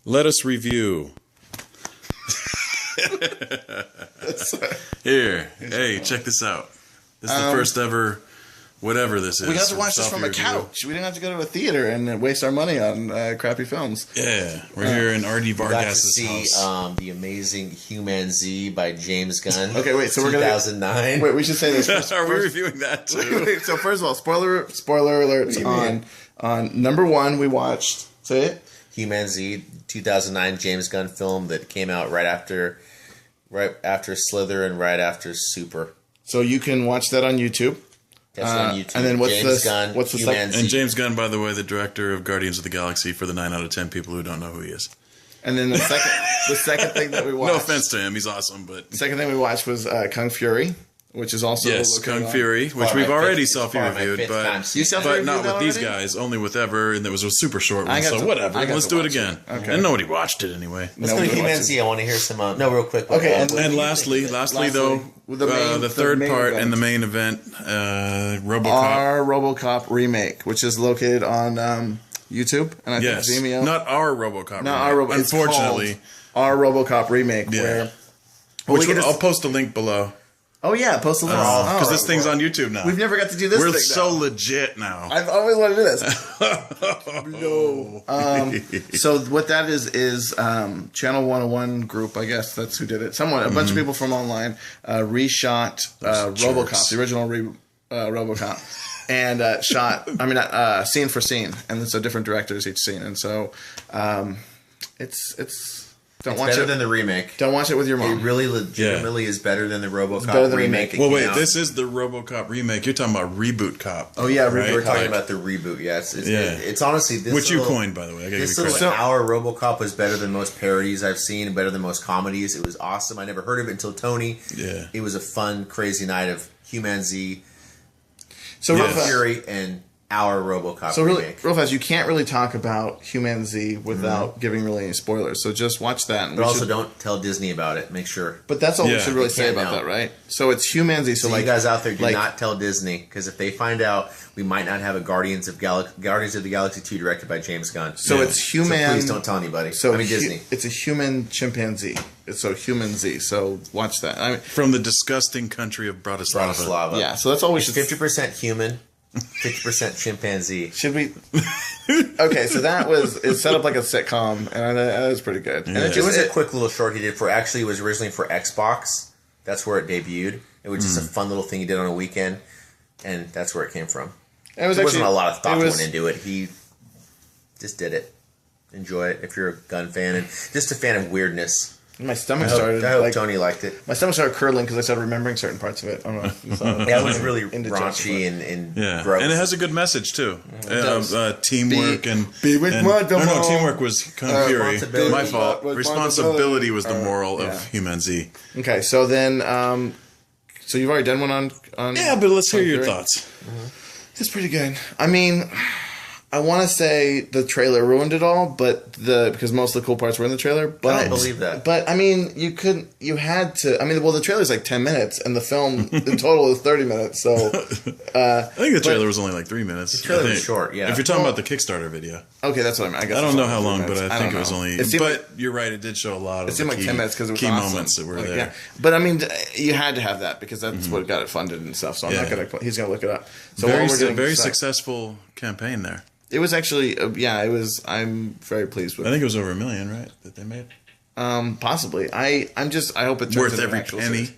Let us review. Here, hey, check this out. This is the first ever, whatever this is. We got to watch this from a couch. We didn't have to go to a theater and waste our money on crappy films. Yeah, we're here in R.D. Vargas's We got to house. see the amazing Humanzee by James Gunn. Okay, wait. So we're gonna 2009. wait. We should say this. First. Are we reviewing that too? Wait, so first of all, spoiler alerts on number one. We watched. Say it. Humanzee, 2009 James Gunn film that came out right after Slither and right after Super. So you can watch that on YouTube. That's on YouTube. And then what's James the Gunn, what's the second? And James Gunn, by the way, the director of Guardians of the Galaxy for the 9 out of 10 people who don't know who he is. And then the second thing that we watched. No offense to him, he's awesome, but The second thing we watched was Kung Fury, which is also yes, Kung on. Fury, which we've already self-reviewed, but You self-reviewed not that with these already? guys, only with Ever, and it was a super short I one, got so to- whatever. I got Let's to do it watch again. it. Okay. And nobody watched it anyway. Let's go to Nobody watched Humanzee. I want to hear some. No, real quick. Okay, And lastly though, the third main part event. and the main event, Robocop. Our Robocop remake, which is located on YouTube and I Yes, think Vimeo. not our Robocop. Not our remake. Robocop. Unfortunately, our Robocop remake. Yeah. Where which we get I'll post a link below oh yeah, post a link because this thing's on YouTube now. We've never got to do this. We're thing so now. legit now. I've always wanted to do this. So what that is Channel 101 group, I guess that's who did it. Someone, a bunch of people from online reshot RoboCop, the original RoboCop, and shot. I mean, scene for scene, and so different directors each scene, and so it's. Don't watch better it. than the remake. Don't watch it with your It mom. really legitimately is better than the RoboCop better than remake. remake. Well, wait, this is the RoboCop remake. You're talking about Reboot Cop. Oh yeah, right? We're talking Like, about the reboot. Yes, Yeah. it's honestly this which you little- coined, by the way. I gotta This give you little credit. hour RoboCop was better than most parodies I've seen, and better than most comedies. It was awesome. I never heard of it until Tony. Yeah. It was a fun, crazy night of Humanzee, So real fast, Fury, and our RoboCop so really, remake. real fast, you can't really talk about Humanzee without giving really any spoilers. So just watch that. And But we also, should- don't tell Disney about it. Make sure. But that's all we Yeah. should really You say can't about know. that, right? So it's Humanzee. So So like you guys out there, do like- not tell Disney, because if they find out, we might not have a Guardians of the Galaxy 2 directed by James Gunn. So Yeah. it's So human. please don't tell anybody. So I mean Disney. it's a human chimpanzee. It's so Humanzee. So watch that. I mean, From the disgusting country of Bratislava. Bratislava. yeah. So that's all we should. 50% human, 50% chimpanzee. Should we? Okay, so that was it's set up like a sitcom, and that was pretty good. And It was a quick little short he did for. Actually, it was originally for Xbox. That's where it debuted. It was just a fun little thing he did on a weekend, and that's where it came from. it was There actually wasn't a lot of thought it was- went into it. He just did it. Enjoy it if you're a gun fan and just a fan of weirdness. My stomach I hope, started. I hope like, Tony liked it. my stomach started curdling because I started remembering certain parts of it. I don't know. If you saw that. Yeah, it was really Indigestion. raunchy and Yeah, gross. and it has a good message too. does. Teamwork be with and my demo. no, teamwork was Kung Fury. responsibility. My fault. Responsibility was the moral yeah. of Humanzee. Okay, so then, so you've already done one on Yeah, but let's hear Kung your Fury? thoughts. It's pretty good. I mean, I want to say the trailer ruined it all, but because most of the cool parts were in the trailer. But I don't believe that. But I mean, you had to. I mean, well, the trailer's like 10 minutes, and the film in total is 30 minutes. So I think the trailer was only like 3 minutes. The trailer was short, yeah. If you're talking about the Kickstarter video, okay, that's what I mean. I guess I don't it's know only how 3 long, but minutes. I think don't it was know. only. It seemed But like, you're right; it did show a lot of it seemed the like 10 minutes because it was key awesome. moments that were Like, there. Yeah. But I mean, you had to have that because that's what got it funded and stuff. So I'm not Yeah. gonna. He's gonna look it up. So Very, while we're doing very stuff- successful campaign there. It was actually, yeah, it was. I'm very pleased with. I think it was over $1 million, right? That they made. Possibly. I hope it turns Worth into every an actual penny. series.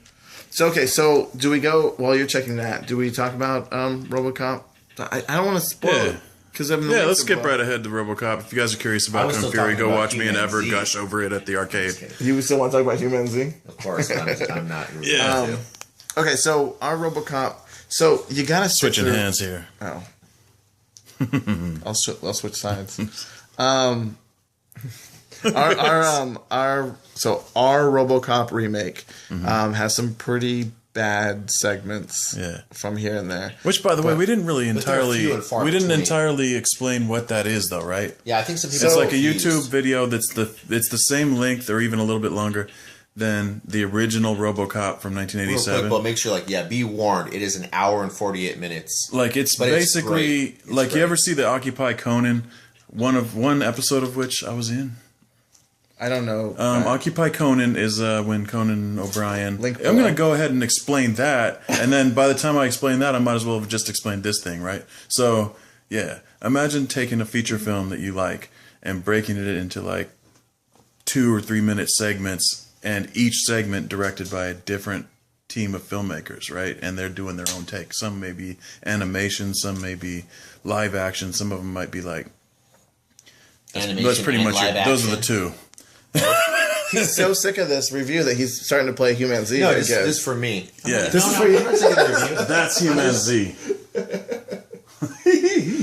So okay, so do we go while you're checking that? Do we talk about RoboCop? I don't want to spoil Yeah. it because Yeah, let's skip right ahead to RoboCop. If you guys are curious I about was Kung still Fury, talking go about watch me and Ever Humanzee. gush over it at the arcade. You still want to talk about Humanzee? Of course, I'm not. Yeah. Okay, so our RoboCop. So you gotta Switching hands here. Oh, I'll switch sides. Our RoboCop remake has some pretty bad segments Yeah. from here and there. Which, by the way, we didn't really they're entirely few and far we didn't between. entirely explain what that is, though, right? Yeah, I think some people. It's like a confused. YouTube video that's it's the same length or even a little bit longer than the original RoboCop from Real quick, 1987. but make sure, be warned. It is an hour and 48 minutes. Like it's But it's basically great. It's like great. you ever see the Occupy Conan, one episode of which I was in. I don't know. Occupy Conan is when Conan O'Brien. Link I'm going below. to go ahead and explain that, and then by the time I explain that, I might as well have just explained this thing, right? So, yeah, imagine taking a feature film that you like and breaking it into like 2 or 3 minute segments, and each segment directed by a different team of filmmakers, right? And they're doing their own take. Some may be animation, some may be live action, some of them might be like. Animation That's pretty and much live it. Those are the action. two. He's so sick of this review that he's starting to play Humanzee. No, again. this is for me. Yeah. This is for you. I'm not taking the review. That's Humanzee.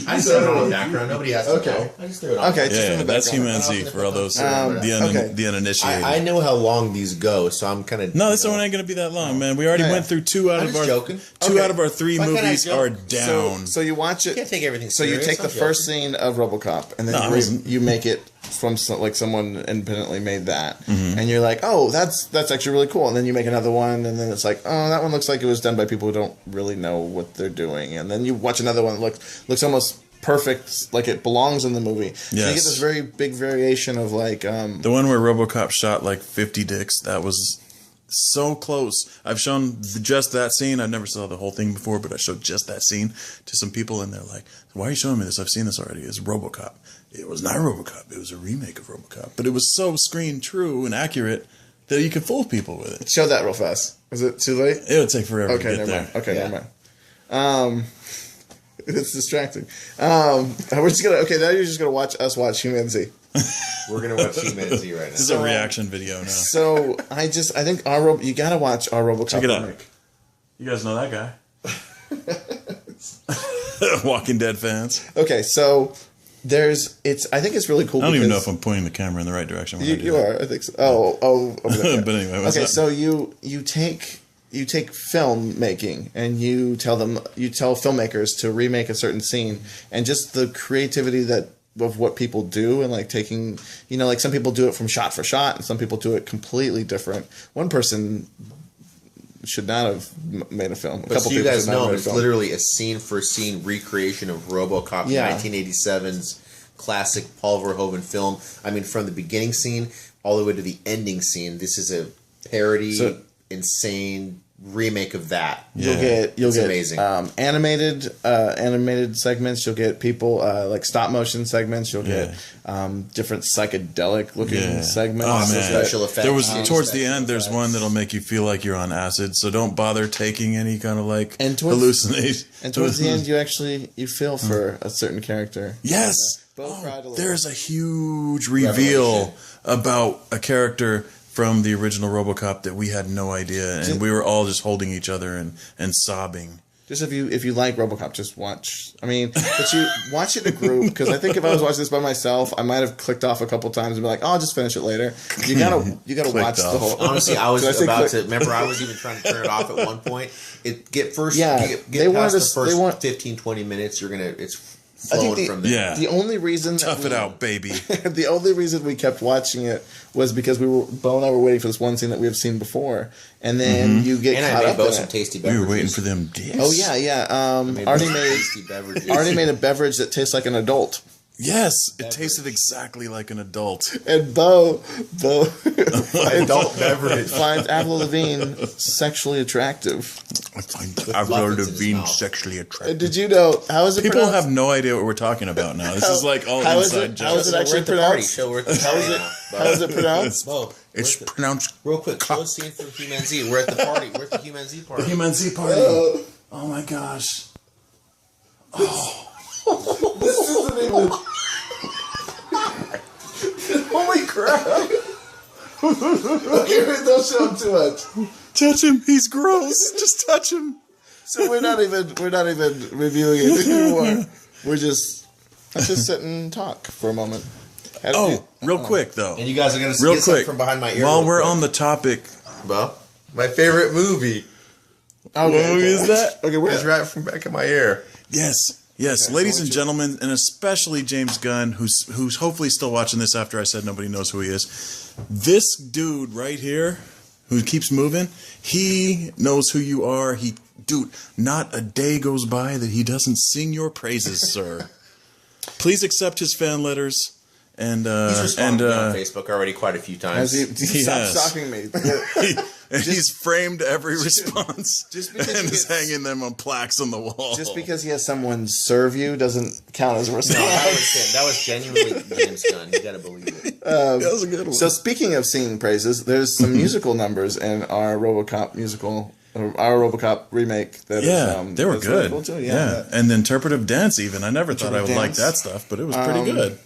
I just threw it on the background. Nobody has to Okay. know. I just threw it on. Okay, just in Yeah, the that's background. Humanzee for all those okay. the uninitiated. I know how long these go, so I'm kind of... No, this one ain't gonna be that long, man. We already Yeah. went through two out I'm of just our joking. two Okay. out of our 3 Why can't I movies joke? are down. So you watch You it. can't take everything So you serious. take the I'm first joking. scene of RoboCop, and then No, I wasn't. you make it from like someone independently made that, Mm-hmm. and you're like, oh, that's actually really cool. And then you make another one, and then it's like, oh, that one looks like it was done by people who don't really know what they're doing. And then you watch another one that looks almost perfect, like it belongs in the movie. So you get Yes. this very big variation of like, The one where RoboCop shot like 50 dicks, that was so close. I've shown just that scene. I've never saw the whole thing before, but I showed just that scene to some people, and they're like, "Why are you showing me this? I've seen this already. It's RoboCop." It was not RoboCop. It was a remake of RoboCop, but it was so screen true and accurate that you could fool people with it. show that real fast. Is it too late? It would take forever Okay, to get never there. mind. Okay, Yeah. never mind. It's distracting. We're just gonna. Okay, now you're just gonna watch Humanzee. We're going to watch Humanzee right This is now. a reaction video now. So I think you gotta watch our RoboCop Check it out. remake. You guys know that guy? Walking Dead fans. Okay, so I think it's really cool. I don't even know if because I'm pointing the camera in the right direction. When I do you that. are. I think so. Oh. Over there. But anyway, what's okay, up? so you take filmmaking and you tell filmmakers to remake a certain scene, and just the creativity of what people do, and like taking, like some people do it from shot for shot, and some people do it completely different. One person should not have made a film. But so you people guys should not have know made a it's film. literally a scene-for-scene recreation of RoboCop, Yeah. 1987's classic Paul Verhoeven film. I mean, from the beginning scene all the way to the ending scene, this is a parody, insane remake of that. You'll Yeah. get amazing. Animated segments. You'll get people like stop motion segments. You'll get different psychedelic looking segments. Oh man, Special effects. There was Special towards the effects. end. There's one that'll make you feel like you're on acid. So don't bother taking any kind of like And towards- hallucination. And towards the end, you feel for a certain character. Yes. Both cried a little. There's a huge reveal about a character from the original RoboCop that we had no idea, and we were all just holding each other and sobbing. Just if you like RoboCop, just watch. I mean, but you watch it in a group, because I think if I was watching this by myself, I might have clicked off a couple times and be like, "Oh, I'll just finish it later." You gotta watch the off. whole. Honestly, I was Did I say about click? to. Remember, I was even trying to turn it off at one point. Get they past wanted the us- first they want- 15-20 minutes. It's I think flowing from there. Yeah. The only reason Tough it out, baby. the only reason we kept watching it was because Bo and I were waiting for this one scene that we have seen before, and then you get And caught I made up Bo in some it. tasty We beverages. were waiting for them dicks. Oh yeah. Made Artie Bo some made tasty beverages. Artie made a beverage that tastes like an adult, Yes, it tasted exactly like an adult. and Bo adult beverage. finds Avril Lavigne sexually attractive. I find Avril Avril Lavigne Lavigne sexually And attractive. did you know how is it People pronounced? have no idea what we're talking about now. This is like all how is inside it- how is jokes. it actually we're at the party. pronounced? Show we're at the party now. How is it pronounced? Bo, It's we're at the- pronounced real quick. Show a scene from Humanzee. We're at the party. We're at the Humanzee party. Humanzee party. Oh my gosh. This isn't even. Holy crap! Okay, wait, don't show him too much. Touch him. He's gross. Just touch him. So we're not even reviewing it anymore. Let's just sit and talk for a moment. Oh, real quick though. And you guys are going to Real get something quick. from behind my ear. While real we're quick. on the topic, Bo, my favorite movie. Okay, what movie is that? Okay, It's right from back of my ear. Yes, ladies and gentlemen, and especially James Gunn, who's hopefully still watching this after I said nobody knows who he is. This dude right here, who keeps moving, he knows who you are. Dude, not a day goes by that he doesn't sing your praises, sir. Please accept his fan letters And He's responded on Facebook already quite a few times. Stop stalking me. And he's framed every response just because and is hanging them on plaques on the wall. Just because he has someone serve you doesn't count as a response. No, that was genuinely James Gunn. You gotta believe it. That was a good one. So speaking of singing praises, there's some musical numbers in our RoboCop musical, our RoboCop remake. That they were good. Really cool too. Yeah, and the interpretive dance even. I never thought I would like that stuff, but it was pretty good.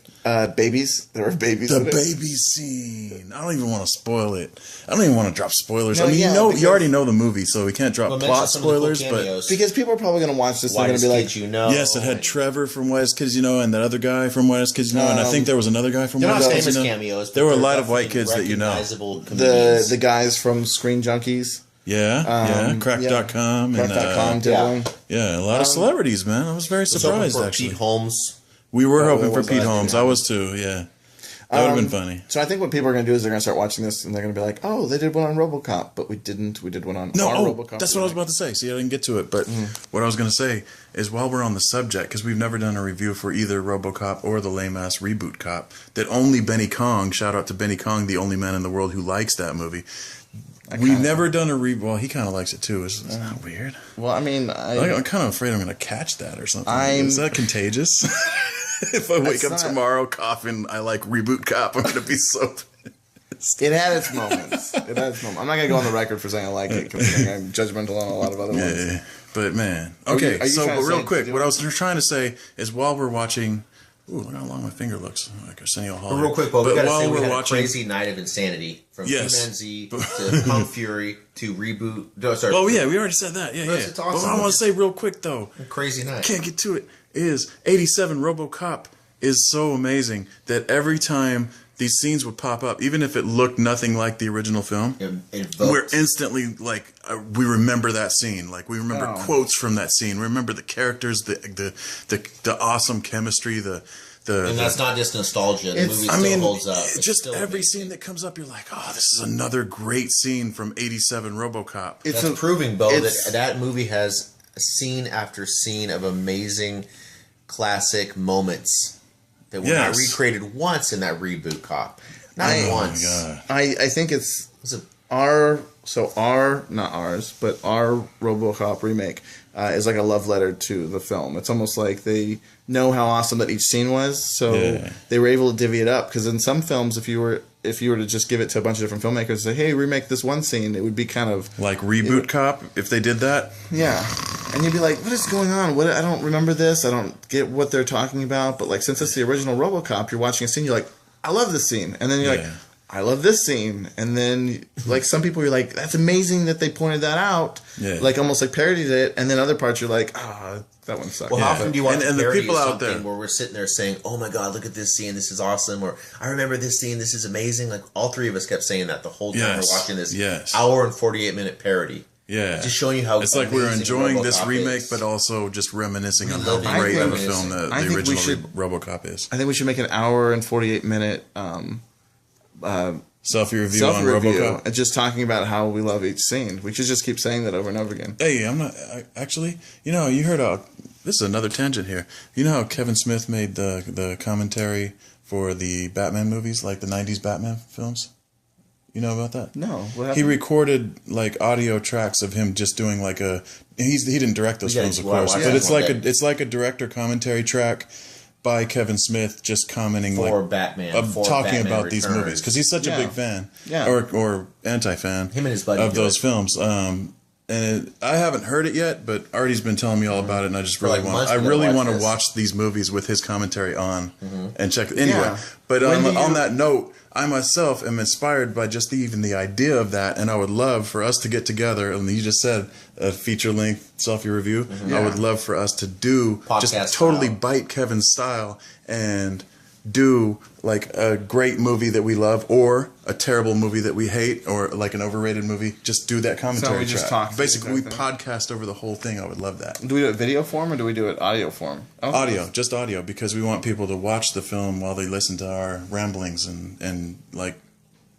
Babies. There were babies. The baby scene. I don't even want to spoil it. I don't even want to drop spoilers. No, I mean, yeah, you already know the movie, so we can't drop plot spoilers. But because people are probably going to watch this, they're going to be like, yes, it had Trevor from Whitest Kids You Know, and that other guy from Whitest Kids You Know, and I think there was another guy from Whitest Kids You Know. Cameos, there were a lot of white kids that you know. The guys from Screen Junkies. Yeah, Crack.com. Crack.com did one. Yeah, a lot of celebrities, man. I was very surprised, actually. Pete Holmes. We were hoping for Pete Holmes. I was too, yeah. That would have been funny. So I think what people are going to do is they're going to start watching this and they're going to be like, oh, they did one on RoboCop, but we didn't. We did one on our RoboCop. That's what I was about to say. See, I didn't get to it. But what I was going to say is while we're on the subject, because we've never done a review for either RoboCop or the lame-ass Reboot Cop, that only Benny Kong, shout out to Benny Kong, the only man in the world who likes that movie. We've never done a well, he kind of likes it too. Isn't that weird? Well, I mean, I'm kind of afraid I'm going to catch that or something. Is that contagious? If I wake up tomorrow coughing, I like Reboot Cop, I'm going to be so pissed. It had its moments. I'm not going to go on the record for saying I like it because I'm judgmental on a lot of other ones. Yeah, but man. Okay, but real quick, what I was trying to say is while we're watching... Ooh, look how long my finger looks. Like Arsenio Hall. Real quick, but we gotta say we had a crazy night of insanity. From Humanzee to Kung Fury to Reboot. No, sorry. Oh, yeah, we already said that. Yeah. Awesome. But what I want to say real quick, though. Crazy night. Can't get to it. Is 87 RoboCop is so amazing that every time these scenes would pop up, even if it looked nothing like the original film, we're instantly like, we remember that scene. Like we remember quotes from that scene. We remember the characters, the awesome chemistry, and that's not just nostalgia. The movie still holds up. It's just every scene that comes up, you're like, oh, this is another great scene from 87 RoboCop. That's proving, Bo, that movie has scene after scene of amazing classic moments that were not recreated once in that Reboot Cop. Not once. Oh my God. I think it's our RoboCop remake is like a love letter to the film. It's almost like they know how awesome that each scene was, so they were able to divvy it up. Because in some films, if you were to just give it to a bunch of different filmmakers and say, hey, remake this one scene, it would be kind of... Like Reboot Cop, if they did that? Yeah. And you'd be like, what is going on? I don't remember this. I don't get what they're talking about. But like, since it's the original RoboCop, you're watching a scene, you're like, I love this scene. And then you're like, I love this scene. And then, like, some people you're like, that's amazing that they pointed that out. Yeah. Like, almost like parodied it. And then other parts you're like, that one sucks. Well, how often do you watch and the people out there where we're sitting there saying, oh my God, look at this scene, this is awesome, or I remember this scene, this is amazing. Like, all three of us kept saying that the whole time we're watching this hour and 48-minute parody. Yeah. Just showing you how it's like we're enjoying this remake, but also just remancing on how great of a film the original RoboCop is. I think we should make an hour and 48-minute selfie review on RoboCop. And just talking about how we love each scene. We should just keep saying that over and over again. Hey, actually, you heard this is another tangent here. You know how Kevin Smith made the commentary for the Batman movies, like the 90s Batman films? You know about that? No. What happened? He recorded like audio tracks of him just doing like he didn't direct those films, of course, but it's like a director commentary track by Kevin Smith, just commenting talking about these movies because he's such a big fan, or anti-fan, him and his buddy of those films. And I haven't heard it yet, but Artie's been telling me all about it, and I just really want to watch these movies with his commentary on and check. Anyway, but on that note, I myself am inspired by just even the idea of that, and I would love for us to get together. And you just said a feature-length selfie review. I would love for us to do podcast just totally bite Kevin's style and do like a great movie that we love or a terrible movie that we hate or like an overrated movie. Just do that commentary track. Basically, we podcast over the whole thing. I would love that. Do we do it video form or do we do it audio form? Just audio, because we want people to watch the film while they listen to our ramblings and like,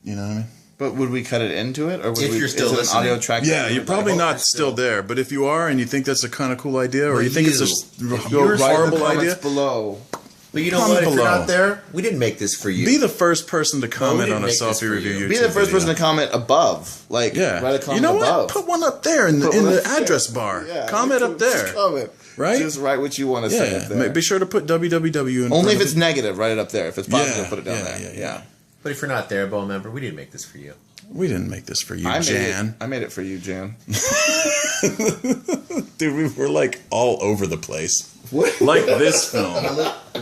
you know what I mean? But would we cut it into it, or would you're still listening? An audio track? Yeah, you're probably not still there. But if you are, and you think that's a kind of cool idea, or you think it's a horrible idea, below But you know Comment what? If below. you're not there, we didn't make this for you. Be the first person to comment didn't on a make this selfie for review you. YouTube Be the first person to video. comment above. Like, Yeah. write a comment You know what? above. Put one up there in the address bar. Yeah, comment up there. Comment. Right? Just write what you want to say up Yeah. there. Be sure to put www in Only front if of it's it. negative, write it up there. If it's positive, Yeah, put it down yeah, there. yeah. But if you're not there, Bo member, we didn't make this for you. We didn't make this for you, I Jan. made it for you, Jan. Dude, we're like all over the place. What? Like this film.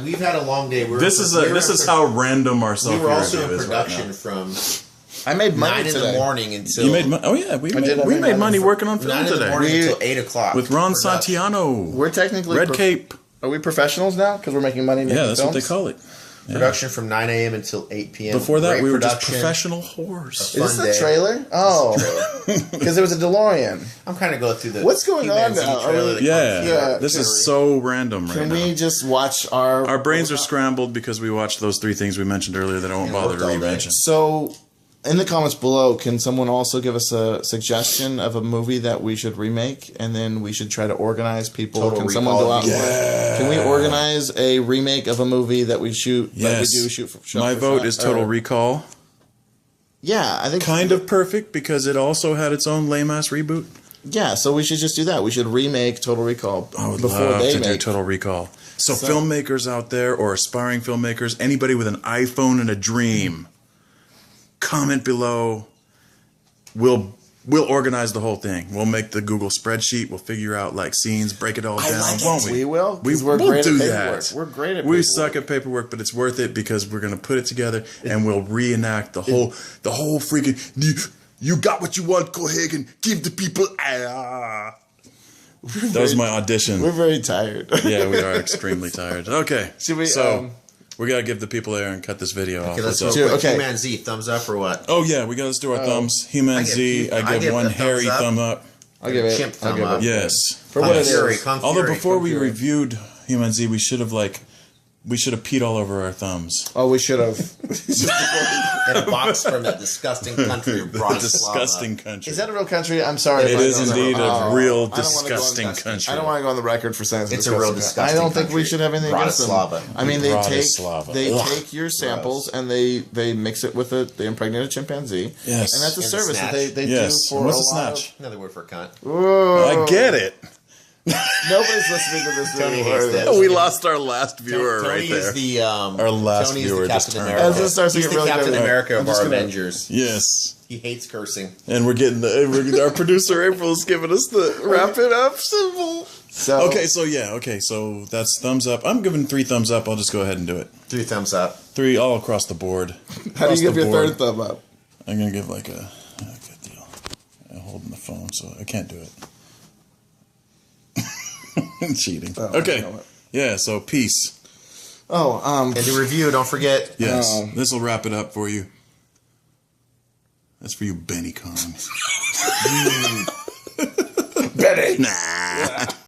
We've had a long day. This is how random our we selfie were also review in is right production now. from I made money 9 in today. the morning until You made money. Oh yeah, we did. I made made money money working on 9 film in the today morning We- until 8 o'clock with Ron Production. Santiano. We're technically Red Cape. Are we professionals now? Because we're making money. Yeah, that's what they call it. Yeah. Production from 9 a.m. until 8 p.m. Before that, Great we were just production. professional whores. Is this Fun the day. trailer? Oh, because there was a DeLorean. I'm kind of going through the What's going on Humanzee now? trailer Are that we- Yeah, comes Yeah, this can is so random right Can now. we just watch our? Our brains are scrambled because we watched those 3 things we mentioned earlier that I won't And bother worked to all day. re-mention. So, in the comments below, can someone also give us a suggestion of a movie that we should remake, and then we should try to organize people? Total Can someone Recall. go out? Yeah. Can we organize a remake of a movie that we shoot? Yes. That we do shoot for. Shot My for vote shot, is Total or- Recall. Yeah, I think Kind of perfect because it also had its own lame-ass reboot. Yeah, so we should just do that. We should remake Total Recall I would before love they to do make. Total Recall. So So- filmmakers out there or aspiring filmmakers, anybody with an iPhone and a dream, comment below. We'll organize the whole thing. We'll make the Google spreadsheet. We'll figure out like scenes, break it all down, like it. won't we? We will, 'cause We'll we're great do at that. paperwork. We're great at We paperwork. suck at paperwork, but it's worth it because we're gonna put it together and we'll reenact the whole freaking. You got what you want, Cohagen. Give the people. That was my audition. We're very tired. Yeah, we are extremely tired. Okay, Should we, So we gotta give the people air and cut this video off. Okay, let's What's go. up? Okay. Humanzee, thumbs up or what? Oh yeah, we gotta do our thumbs. Humanzee, I I give give one a hairy thumbs up. thumb up. I'll give it. Chimp I'll thumb give up. it. Yes. For what it is. Fury, Kung Although Fury, before Kung we Fury. reviewed Humanzee, we should have peed all over our thumbs. Oh, we should have. in a box from that disgusting country of Bratislava. Disgusting country. Is that a real country? I'm sorry. It if I is don't know. indeed a Oh, real I don't wanna go on- disgusting country. I don't want to go on the record for saying It's a real disgusting I don't think we country. should have anything against them. Bratislava. I mean, they Bratislava. Ugh. take your samples and they mix it with they impregnate a chimpanzee. Yes. And that's a And service that snatch. they Yes. do for What's a a lot snatch? Another word for cunt. Whoa. I get it. Nobody's listening to this Tony anymore. hates that. We lost our last viewer Tony right there. is the Our last Tony's viewer the just Captain turned America. As this starts to He's get the really Captain good. America I'm of just our gonna- Avengers. Yes. He hates cursing. And we're getting our producer April is giving us the wrap it up symbol. So Okay, so that's thumbs up. I'm giving 3 thumbs up. I'll just go ahead and do it. 3 thumbs up. 3 all across the board. how do Across you give the your board. third thumb up? I'm gonna give like a good deal. I'm holding the phone, so I can't do it. Cheating. Oh, Okay. you know what? Yeah. So peace. Oh, And the review, don't forget. Yes. Oh. This will wrap it up for you. That's for you, Benny Kong. Betty. Nah.